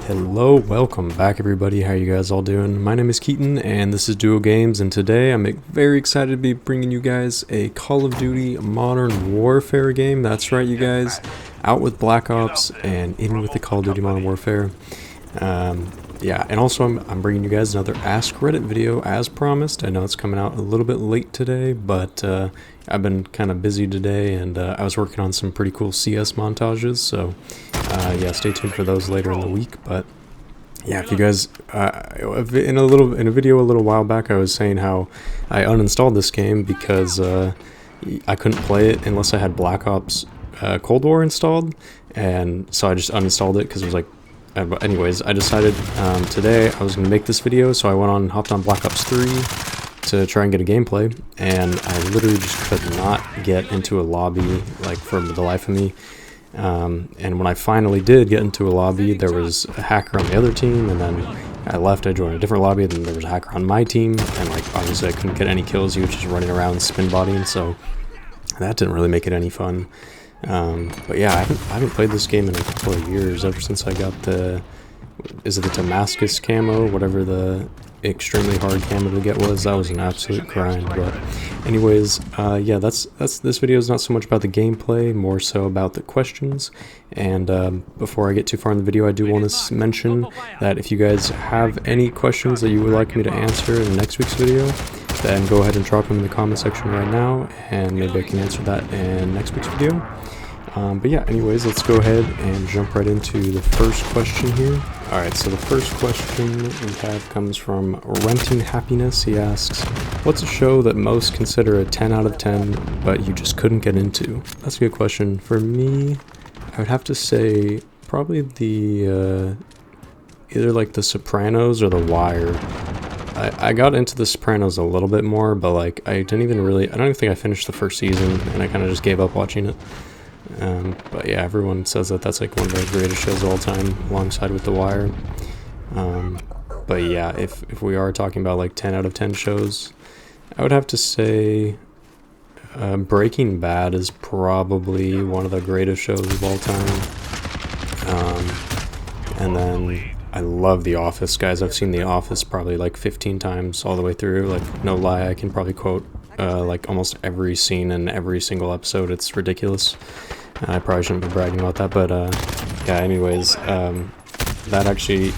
Hello, welcome back everybody. How you guys all doing? My name is Keaton and this is Duo Games, and today I'm very excited to be bringing you guys a Call of Duty Modern Warfare game. That's right, you guys, out with Black Ops and in with the Call of Duty Modern Warfare. Yeah, and also I'm bringing you guys another Ask Reddit video as promised. I know it's coming out a little bit late today, but I've been kind of busy today, and I was working on some pretty cool CS montages, so yeah, stay tuned for those later in the week. But yeah, if you guys, in a video a little while back, I was saying how I uninstalled this game because I couldn't play it unless I had Black Ops Cold War installed, and so I just uninstalled it because it was like. But anyways, I decided today I was going to make this video, so I went on and hopped on Black Ops 3 to try and get a gameplay, and I literally just could not get into a lobby, like, for the life of me. And when I finally did get into a lobby, there was a hacker on the other team, and then I left, I joined a different lobby, and then there was a hacker on my team, and like obviously I couldn't get any kills. He was just running around spin bodying, so that didn't really make it any fun. But yeah, I haven't played this game in a couple of years, ever since I got the, is it the Damascus camo, whatever the extremely hard camo to get was. That was an absolute grind. But anyways, yeah, this video is not so much about the gameplay, more so about the questions. And before I get too far in the video, I do want to mention that if you guys have any questions that you would like me to answer in next week's video, then go ahead and drop them in the comment section right now, and maybe I can answer that in next week's video. But yeah, anyways, let's go ahead and jump right into the first question here. Alright, so the first question we have comes from Renting Happiness. He asks, what's a show that most consider a 10 out of 10, but you just couldn't get into? That's a good question. For me, I would have to say probably the, either like The Sopranos or The Wire. I got into The Sopranos a little bit more, but like I don't even think I finished the first season, and I kind of just gave up watching it. But yeah, everyone says that that's like one of the greatest shows of all time, alongside with The Wire. But yeah, if we are talking about like 10 out of 10 shows, I would have to say Breaking Bad is probably one of the greatest shows of all time. And then I love The Office, guys. I've seen The Office probably like 15 times all the way through. Like, no lie, I can probably quote like almost every scene in every single episode. It's ridiculous. I probably shouldn't be bragging about that, but yeah, anyways, that actually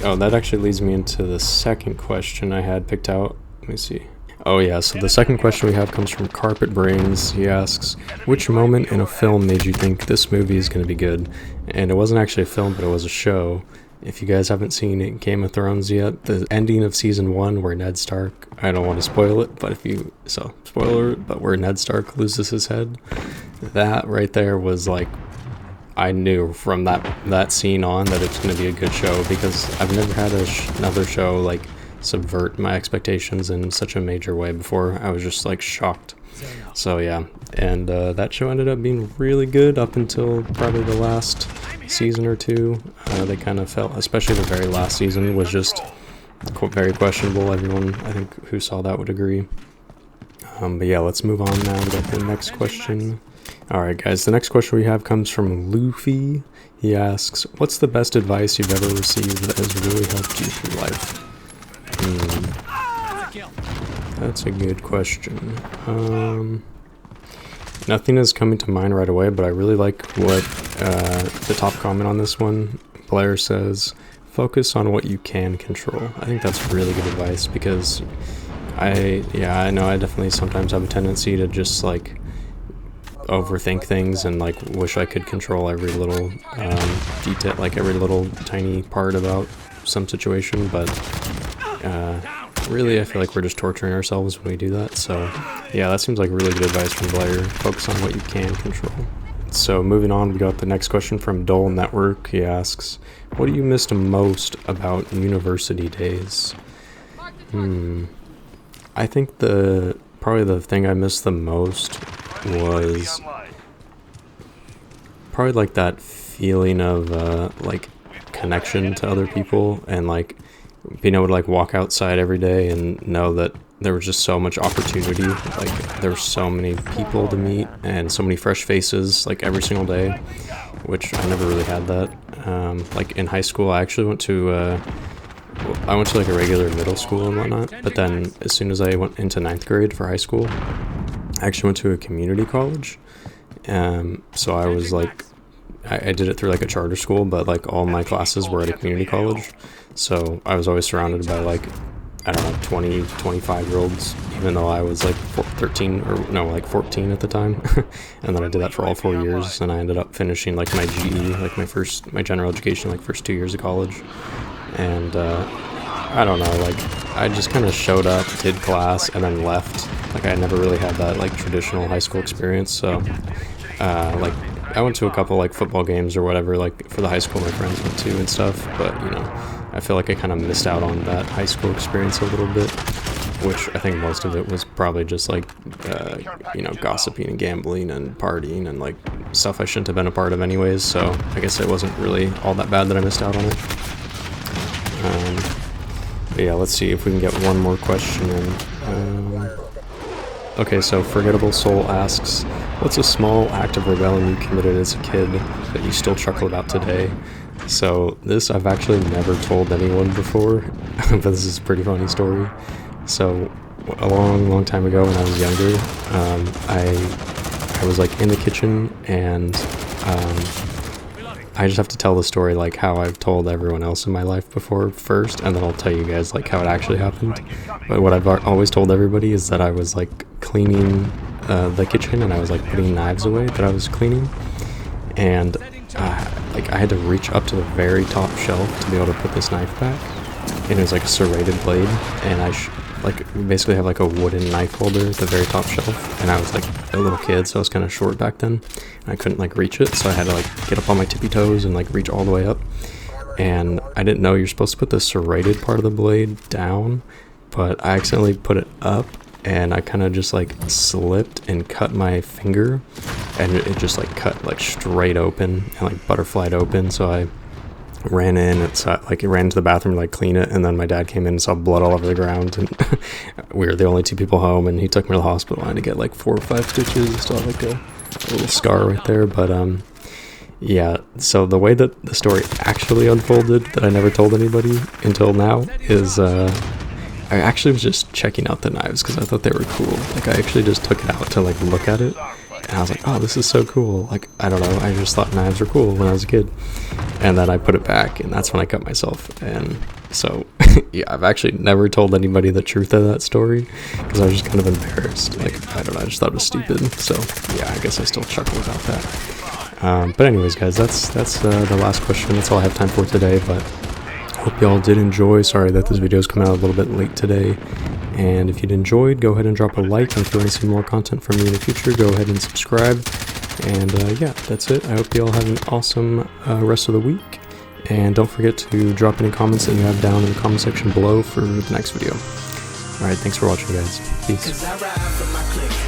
leads me into the second question I had picked out. Let me see. Oh yeah, so the second question we have comes from Carpet Brains. He asks, which moment in a film made you think this movie is going to be good? And it wasn't actually a film, but it was a show. If you guys haven't seen Game of Thrones yet, the ending of season 1 where Ned Stark, I don't want to spoil it, but spoiler, but where Ned Stark loses his head, that right there was like, I knew from that scene on that it's going to be a good show, because I've never had another show like subvert my expectations in such a major way before. I was just like shocked. So yeah, and that show ended up being really good up until probably the last season or two. They kind of felt, especially the very last season, was just very questionable. Everyone, I think, who saw that would agree. But yeah, let's move on now. We got the next question. Alright guys, the next question we have comes from Luffy. He asks, what's the best advice you've ever received that has really helped you through life? That's a good question. Nothing is coming to mind right away, but I really like what the top comment on this one, Blair, says, focus on what you can control. I think that's really good advice, because I know I definitely sometimes have a tendency to just like overthink things and like wish I could control every little detail, like every little tiny part about some situation, but really I feel like we're just torturing ourselves when we do that. So yeah, that seems like really good advice from Blair. Focus on what you can control. So moving on, we got the next question from Dole Network. He asks, what do you miss most about university days? I think probably the thing I missed the most was probably like that feeling of like connection to other people, and like being able to like walk outside every day and know that there was just so much opportunity. Like there were so many people to meet and so many fresh faces like every single day, which I never really had that. Like in high school, I actually went to like a regular middle school and whatnot, but then as soon as I went into 9th grade for high school, I actually went to a community college. So I was like, I did it through like a charter school, but like all my classes were at a community college. So I was always surrounded by like, I don't know, 20, 25-year-olds, even though I was like 13 or no, like 14 at the time. And then I did that for all 4 years, and I ended up finishing like my GE, like my general education, like first 2 years of college. And I don't know, like I just kind of showed up, did class, and then left. Like I never really had that like traditional high school experience. So like I went to a couple like football games or whatever, like for the high school my friends went to and stuff, but you know, I feel like I kind of missed out on that high school experience a little bit, which I think most of it was probably just like you know, gossiping and gambling and partying and like stuff I shouldn't have been a part of anyways. So I guess it wasn't really all that bad that I missed out on it. But yeah, let's see if we can get one more question in. Okay, so Forgettable Soul asks, what's a small act of rebellion you committed as a kid that you still chuckle about today? So this I've actually never told anyone before, but this is a pretty funny story. So a long time ago when I was younger, I was like in the kitchen, and I just have to tell the story like how I've told everyone else in my life before first, and then I'll tell you guys like how it actually happened. But what I've always told everybody is that I was like cleaning the kitchen, and I was like putting knives away that I was cleaning, and like I had to reach up to the very top shelf to be able to put this knife back, and it was like a serrated blade, and I like basically have like a wooden knife holder at the very top shelf, and I was like a little kid, so I was kind of short back then, and I couldn't like reach it, so I had to like get up on my tippy toes and like reach all the way up. And I didn't know you're supposed to put the serrated part of the blade down, but I accidentally put it up, and I kind of just like slipped and cut my finger, and it just like cut like straight open and like butterflied open. So I ran in and saw, like, ran into the bathroom to like clean it, and then my dad came in and saw blood all over the ground, and we were the only 2 people home, and he took me to the hospital. I had to get like 4 or 5 stitches. Still have like a little scar right there, but yeah, so the way that the story actually unfolded that I never told anybody until now is I actually was just checking out the knives because I thought they were cool. Like I actually just took it out to like look at it, and I was like, oh, this is so cool. Like, I don't know, I just thought knives were cool when I was a kid. And then I put it back, and that's when I cut myself. And so yeah, I've actually never told anybody the truth of that story because I was just kind of embarrassed. Like, I don't know, I just thought it was stupid. So yeah, I guess I still chuckle about that. But anyways, guys, that's the last question. That's all I have time for today, but hope y'all did enjoy. Sorry that this video is coming out a little bit late today. And if you'd enjoyed, go ahead and drop a like. And if you want to see more content from me in the future, go ahead and subscribe. And yeah, that's it. I hope you all have an awesome rest of the week. And don't forget to drop any comments that you have down in the comment section below for the next video. Alright, thanks for watching, guys. Peace.